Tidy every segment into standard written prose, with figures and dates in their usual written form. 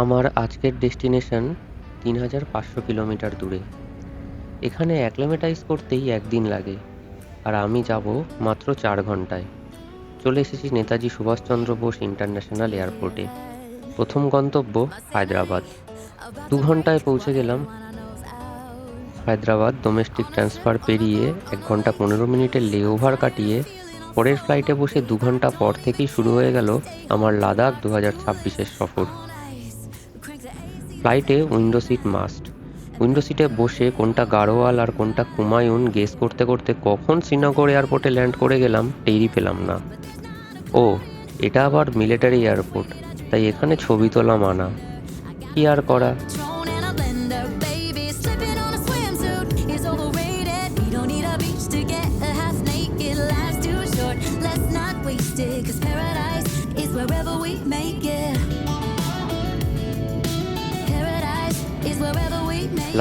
আমার আজকের destination ৩৫০০ kilometre দূরে। এখানে অ্যাক্লিমেটাইজ করতেই একদিন লাগে, আর আমি যাব মাত্র ৪ ঘন্টায়। চলে এসেছি নেতাজি সুভাষচন্দ্র বোস ইন্টারন্যাশনাল এয়ারপোর্টে। প্রথম গন্তব্য হায়দ্রাবাদ। ২ ঘন্টায় পৌঁছে গেলাম হায়দ্রাবাদ। ডোমেস্টিক ট্রান্সফার পেরিয়ে ১ ঘন্টা ১৫ মিনিটের লেওভার কাটিয়ে পরের ফ্লাইটে বসে ২ ঘন্টা পর থেকেই শুরু হয়ে গেল আমার লাদাখ ২০২৬-এর সফর। ফ্লাইটে উইন্ডো সিট মাস্ট। উইন্ডো সিটে বসে কোনটা গাড়োয়াল আর কোনটা কুমায়ুন গেস করতে করতে কখন শ্রীনগর এয়ারপোর্টে ল্যান্ড করে গেলাম টেরই পেলাম না। ও, এটা আবার মিলিটারি এয়ারপোর্ট, তাই এখানে ছবি তোলা মানা। কি আর করা।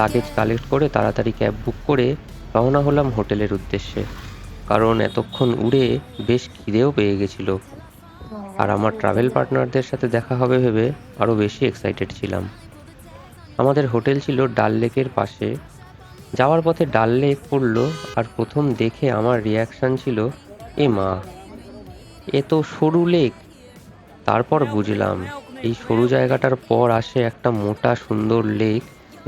লাগেজ কালেক্ট করে তাড়াতাড়ি ক্যাব বুক করে রওনা হলাম হোটেলের উদ্দেশ্যে, কারণ এতক্ষণ উড়ে বেশ খিদেও পেয়ে গেছিল। আর আমার ট্রাভেল পার্টনারদের সাথে দেখা হবে ভেবে আরও বেশি এক্সাইটেড ছিলাম। আমাদের হোটেল ছিল ডাল লেকের পাশে। যাওয়ার পথে ডাল লেক পড়লো, আর প্রথম দেখে আমার রিয়াকশান ছিল, এ মা, এ তো সরু লেক। তারপর বুঝলাম এই সরু জায়গাটার পর আসে একটা মোটা সুন্দর লেক,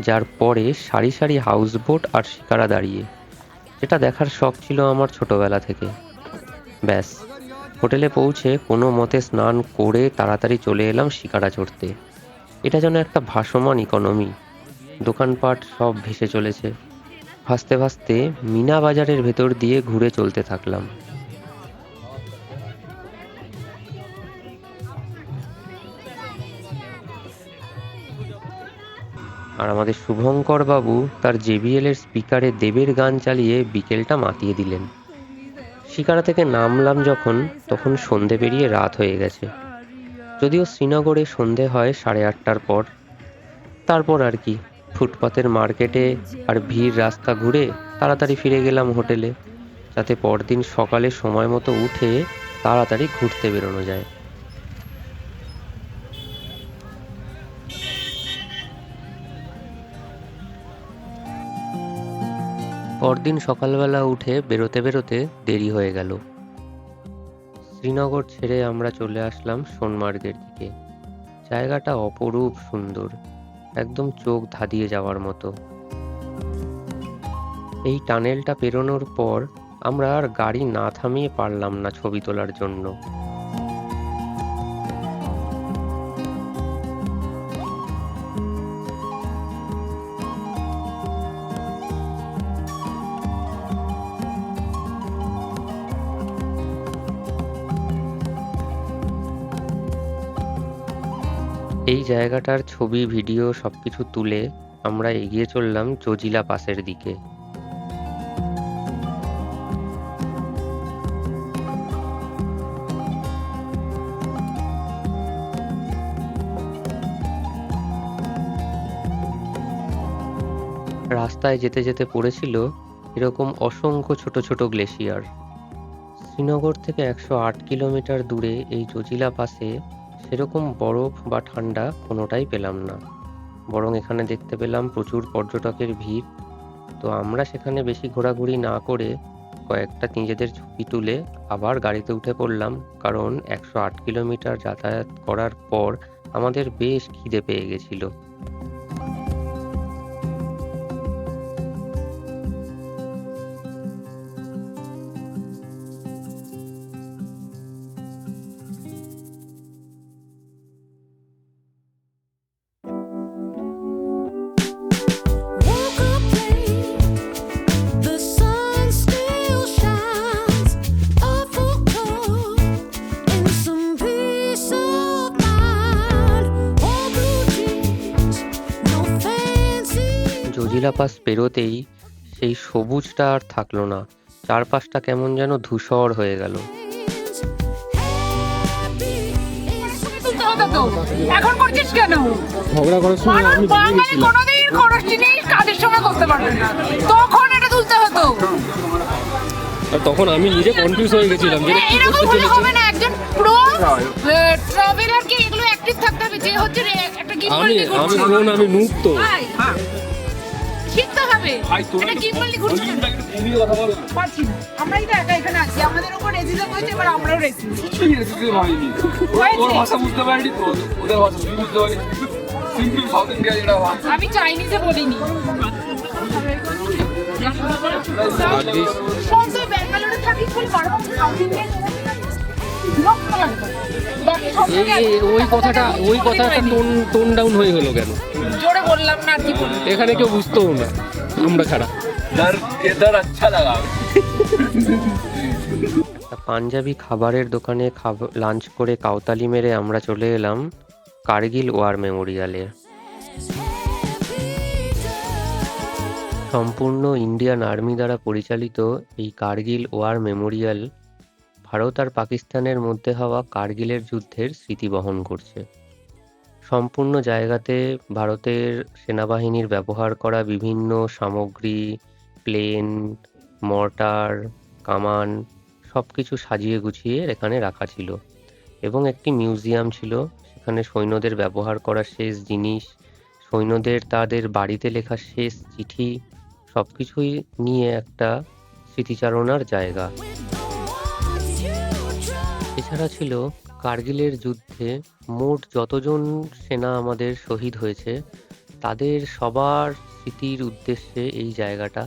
যার পরে সারি সারি হাউসবোট আর শিকারা দাঁড়িয়ে। যেটা দেখার শখ ছিল আমার ছোটবেলা থেকে। ব্যাস, হোটেলে পৌঁছে কোনো মতে স্নান করে তাড়াতাড়ি চলে এলাম শিকারা চড়তে। এটা যেন একটা ভাসমান ইকোনমি। দোকানপাট সব ভেসে চলেছে। ভাসতে ভাসতে মিনা বাজারের ভেতর দিয়ে ঘুরে চলতে থাকলাম। আর আমাদের শুভঙ্কর বাবু তার JBL এর স্পিকারে দেবের গান চালিয়ে বিকেলটা মাতিয়ে দিলেন। শিকারা থেকে নামলাম যখন, তখন সন্ধে পেরিয়ে রাত হয়ে গেছে। যদিও শ্রীনগরে সন্ধে হয় 8:30টার পর। তারপর আর কি, ফুটপাতের মার্কেটে আর ভিড় রাস্তা ঘুরে তাড়াতাড়ি ফিরে গেলাম হোটেলে, যাতে পরদিন সকালে সময় মতো উঠে তাড়াতাড়ি ঘুরতে বেরোনো যায়। পরদিন সকালবেলা উঠে বেরোতে বেরোতে দেরি হয়ে গেল। শ্রীনগর ছেড়ে আমরা চলে আসলাম সোনমার্গের দিকে। জায়গাটা অপরূপ সুন্দর, একদম চোখ ধাঁধিয়ে যাওয়ার মতো। এই টানেলটা পেরোনোর পর আমরা আর গাড়ি না থামিয়ে পারলাম না ছবি তোলার জন্য। এই জায়গাটার ছবি ভিডিও সবকিছু তুলে আমরা এগিয়ে চললাম জজিলা পাসের দিকে। রাস্তায় যেতে যেতে পড়েছিল এরকম অসংখ্য ছোট ছোট গ্লেশিয়ার। শ্রীনগর থেকে ১০৮ কিলোমিটার দূরে এই জজিলা পাসে সেরকম বরফ বা ঠান্ডা কোনোটাই পেলাম না, বরং এখানে দেখতে পেলাম প্রচুর পর্যটকের ভিড়। তো আমরা সেখানে বেশি ঘোরাঘুরি না করে কয়েকটা নিজেদের ছবি তুলে আবার গাড়িতে উঠে পড়লাম, কারণ ১০৮ কিলোমিটার যাতায়াত করার পর আমাদের বেশ খিদে পেয়ে গেছিল। জজিলা পাস পেরোতেই সেই সবুজটা আর থাকলো না, চারপাশটা কেমন যেন ধূসর হয়ে গেল। এখন করছিস কেন? ঝগড়া করার সময় আমি বাঙালি কোনোদিন কোনো জিনিস কাজের সময় করতে পারবে না, তখন এটা তুলতে হতো। আর তখন আমি নিজে কনফিউজ হয়ে গেছিলাম যে এরকম হলে হবে না। একজন প্রো ট্রাভেলারকে এগুলো অ্যাক্টিভ থাকতে হবে, যে হচ্ছে একটা গিম্বল আমি নিয়ে আমি ঘুরছে। বোন, আমি নুব তো। ভাই, শিখতে হবে, একটা গিম্বল নিয়ে ঘুরছে। পারছি না, আমরাই তো একা এখানে আছি, আমাদের উপর রেজিজম হয়েছে, এবার আমরাও রেজিজম ওর ভাষা বুঝতে পারিনি তো, ওদের ভাষা তুই বুঝতে পারিনি। সিম্পল সাউথ ইন্ডিয়া যেটা ভাষা। আমি চাইনিজে বলিনি। শোন, তুই ব্যাঙ্গালোরে থাকিস বলে বারবার সাউথ ইন্ডিয়ান বিরক্ত লাগে। বাকি সব জায়গায় ওই কথাটা টোন ডাউন হয়ে গেল কেন? জোরে বললাম না, আর কি বলবো। এখানে কেউ বুঝতেও না, আমরা ছাড়া। इधर अच्छा लगा। পাঞ্জাবি খাবারের দোকানে লাঞ্চ করে কাউতালি মেরে আমরা চলে এলাম কার্গিল ওয়ার মেমোরিয়ালে। সম্পূর্ণ ইন্ডিয়ান আর্মি দ্বারা পরিচালিত এই কার্গিল ওয়ার মেমোরিয়াল ভারত আর পাকিস্তানের মধ্যে হওয়া কার্গিলের যুদ্ধের স্মৃতি বহন করছে। সম্পূর্ণ জায়গাতে ভারতের সেনাবাহিনীর ব্যবহার করা বিভিন্ন সামগ্রী, প্লেন, মর্টার, কামান সব কিছু সাজিয়ে গুছিয়ে এখানে রাখা ছিল এবং একটি মিউজিয়াম ছিল। সেখানে সৈন্যদের ব্যবহার করা শেষ জিনিস, সৈন্যদের তাদের বাড়িতে লেখা শেষ চিঠি সব কিছুই নিয়ে একটা স্মৃতিচারণার জায়গা। এছাড়া ছিল কার্গিলের যুদ্ধে মোট যতজন সেনা আমাদের শহীদ হয়েছে তাদের সবার স্মৃতির উদ্দেশ্যে এই জায়গাটা।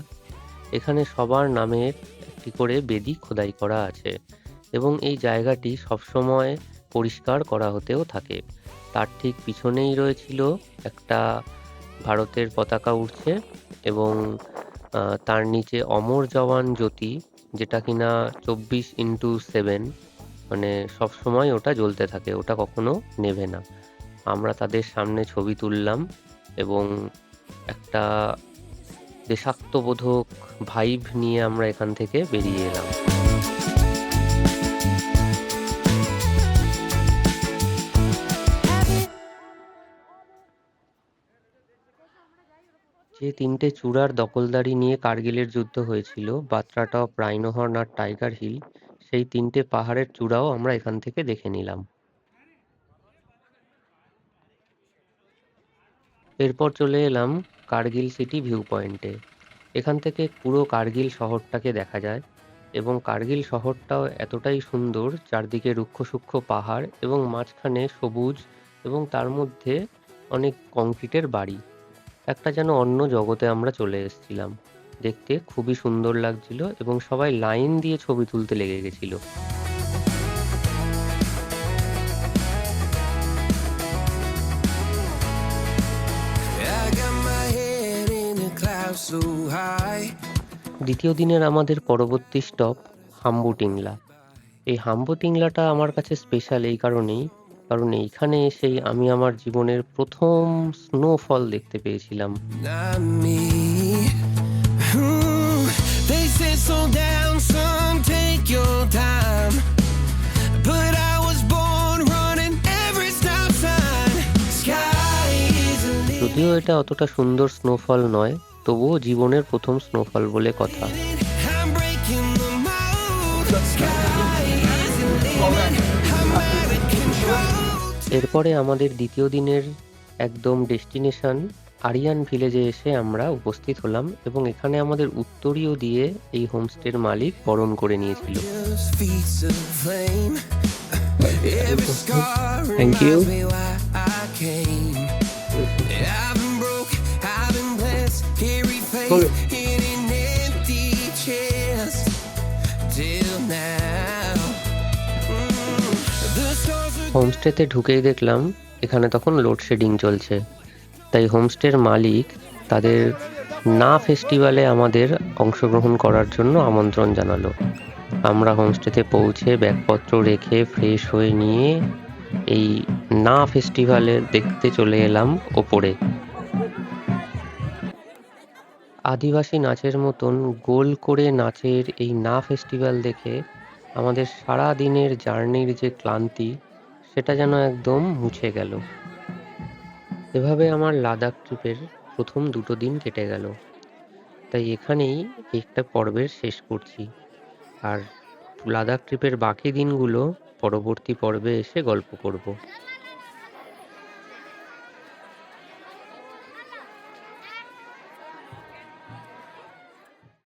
এখানে সবার নামের একটি করে বেদি খোদাই করা আছে এবং এই জায়গাটি সবসময় পরিষ্কার করা হতেও থাকে। তার ঠিক পিছনেই রয়েছিল একটা ভারতের পতাকা উড়ছে এবং তার নিচে অমর জওয়ান জ্যোতি, যেটা কিনা 24x7 মানে সবসময় ওটা জ্বলতে থাকে, ওটা কখনো নেভে না। আমরা তাদের সামনে ছবি তুললাম এবং একটা দেশাত্মবোধক ভাইব নিয়ে আমরা এখান থেকে বেরিয়ে এলাম। যে তিনটে চূড়ার দখলদারি নিয়ে কার্গিলের যুদ্ধ হয়েছিল, বাত্রা টপ, রাইনো হর্ন আর টাইগার হিল, সেই তিনটে পাহাড়ের চূড়াও আমরা এখান থেকে দেখে নিলাম। এরপর চলে এলাম কার্গিল সিটি ভিউ পয়েন্টে। এখান থেকে পুরো কার্গিল শহরটাকে দেখা যায় এবং কার্গিল শহরটাও এতটাই সুন্দর, চারদিকে রুক্ষ সূক্ষ্ম পাহাড় এবং মাঝখানে সবুজ এবং তার মধ্যে অনেক কংক্রিটের বাড়ি। একটা যেন অন্য জগতে আমরা চলে এসেছিলাম। দেখতে খুবই সুন্দর লাগছিল এবং সবাই লাইন দিয়ে ছবি তুলতে লেগে গেছিল। দ্বিতীয় দিনের আমাদের পরবর্তী স্টপ হাম্বুটিংলা। এই হাম্বুটিংলাটা আমার কাছে স্পেশাল এই কারণেই, কারণ এইখানে এসেই আমি আমার জীবনের প্রথম স্নোফল দেখতে পেয়েছিলাম। যদিও এটা অতটা সুন্দর স্নোফল নয়, তবুও জীবনের প্রথম স্নোফল বলে কথা। এরপরে আমাদের দ্বিতীয় দিনের একদম ডেস্টিনেশন আরিয়ান ভিলেজে এসে আমরা উপস্থিত হলাম এবং এখানে আমাদের উত্তরীয় দিয়ে এই হোমস্টের মালিক বরণ করে নিয়েছিল। Thank you. হোমস্টেতে ঢুকেই দেখলাম এখানে তখন লোডশেডিং চলছে, তাই হোমস্টের মালিক তাদের না ফেস্টিভ্যালে আমাদের অংশগ্রহণ করার জন্য আমন্ত্রণ জানালো। আমরা হোমস্টেতে পৌঁছে ব্যাগপত্র রেখে ফ্রেশ হয়ে নিয়ে এই না ফেস্টিভ্যালে দেখতে চলে এলাম ওপরে। আদিবাসী নাচের মতন গোল করে নাচের এই না ফেস্টিভ্যাল দেখে আমাদের সারা দিনের জার্নির যে ক্লান্তি সেটা যেন একদম মুছে গেল। এভাবে আমার লাদাখ ট্রিপের প্রথম 2 দিন কেটে গেল। তাই এখানেই একটা পর্বের শেষ করছি, আর লাদাখ ট্রিপের বাকি দিনগুলো পরবর্তী পর্বে এসে গল্প করব।